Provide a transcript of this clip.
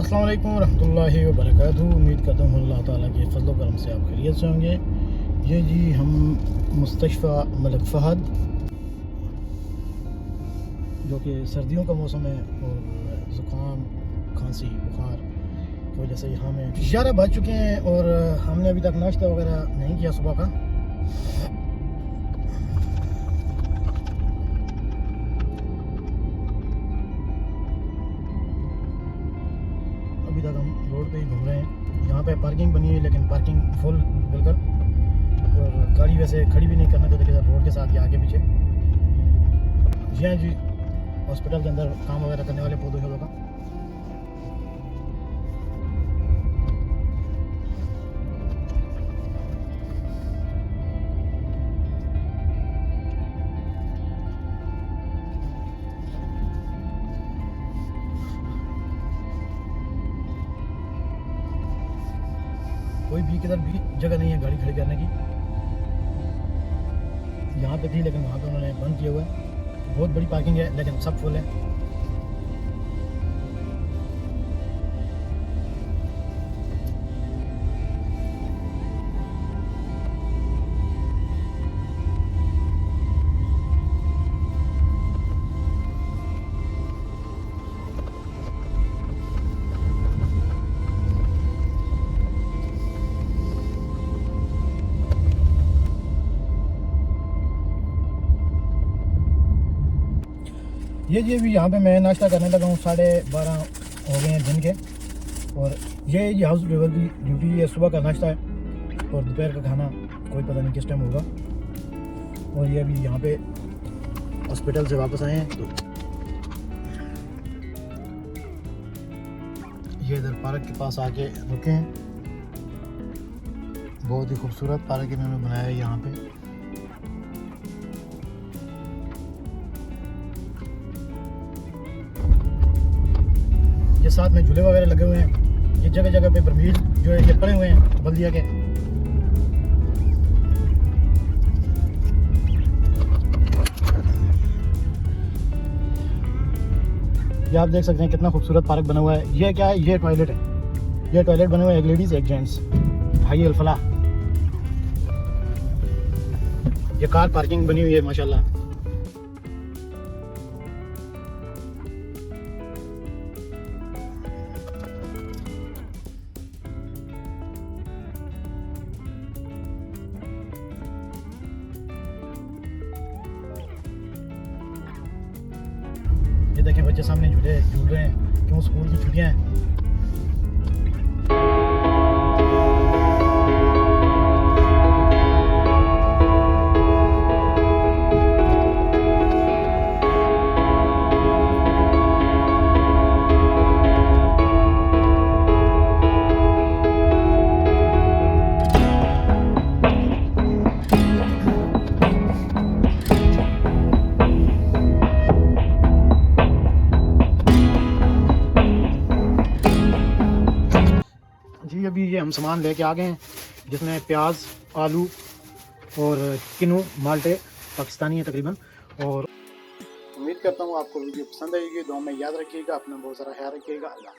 अस्सलाम वालेकुम रहमतुल्लाहि व बरकातुहू। उम्मीद करता हूँ अल्लाह ताला के फजल करम से आप खैरियत से होंगे। ये जी हम मुस्तशफ़ा मलिक फ़हद, जो कि सर्दियों का मौसम है और ज़ुकाम खांसी बुखार की वजह से यहाँ में 11 बज चुके हैं और हमने अभी तक नाश्ता वगैरह नहीं किया सुबह का। अभी तक हम रोड पे ही घूम रहे हैं। यहाँ पे पार्किंग बनी है लेकिन पार्किंग फुल बिल्कुल, और गाड़ी वैसे खड़ी भी नहीं करना तो देखिए रोड के साथ या आगे पीछे। जी हाँ जी, हॉस्पिटल के अंदर काम वगैरह करने वाले पौधों का कोई भी किधर भी जगह नहीं है गाड़ी खड़ी करने की। यहाँ पे थी लेकिन वहाँ पे उन्होंने बंद किया हुआ है। बहुत बड़ी पार्किंग है लेकिन सब फुल है। ये जी अभी यहाँ पे मैं नाश्ता करने लगा हूँ। 12:30 हो गए हैं दिन के। और ये हाउस ड्राइवर की ड्यूटी है, सुबह का नाश्ता है और दोपहर का खाना कोई पता नहीं किस टाइम होगा। और ये अभी यहाँ पे हॉस्पिटल से वापस आए हैं तो ये इधर पार्क के पास आके रुके हैं। बहुत ही खूबसूरत पार्क इन्होंने बनाया है यहाँ पे। ये साथ में झूले वगैरह लगे हुए हैं। ये जगह जगह पे बर्मील जो है ये पड़े हुए हैं बल्दिया के। ये आप देख सकते हैं कितना खूबसूरत पार्क बना हुआ है। ये क्या है, ये टॉयलेट है। ये टॉयलेट बने हुए हैं, एक लेडीज एक जेंट्स। भाई अल्फलाह, ये कार पार्किंग बनी हुई है माशाल्लाह। ये देखें बच्चे सामने झूले झूल रहे हैं, क्यों स्कूल की छुट्टियां हैं। जी अभी ये हम सामान लेके आ गए हैं जिसमें प्याज, आलू और किन्नू माल्टे पाकिस्तानी है तकरीबन। और उम्मीद करता हूँ आपको वीडियो पसंद आएगी। दुआ में याद रखिएगा, अपना बहुत सारा ख्याल रखिएगा। अल्लाह।